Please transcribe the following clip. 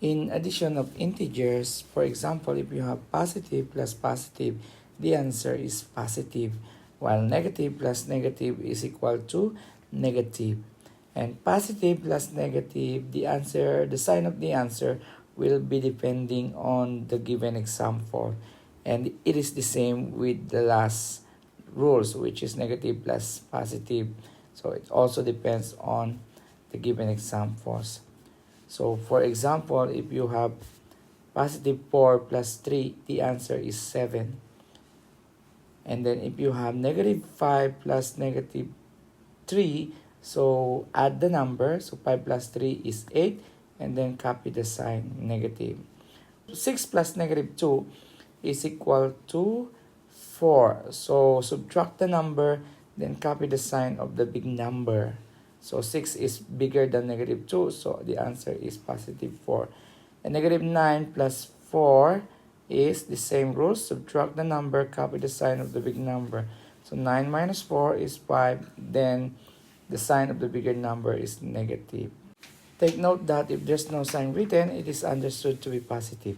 In addition of integers, for example, if you have positive plus positive, the answer is positive, while negative plus negative is equal to negative. And positive plus negative, the sign of the answer will be depending on the given example. And it is the same with the last rules, which is negative plus positive. So it also depends on the given examples. So for example, if you have positive 4 plus 3, the answer is 7. And then if you have negative 5 plus negative 3, so add the number. So 5 plus 3 is 8. And then copy the sign, negative. 6 plus negative 2 is equal to 4. So subtract the number, then copy the sign of the big number. So 6 is bigger than negative 2, so the answer is positive 4. And negative 9 plus 4 is the same rule. Subtract the number, copy the sign of the big number. So 9 minus 4 is 5, then the sign of the bigger number is negative. Take note that if there's no sign written, it is understood to be positive.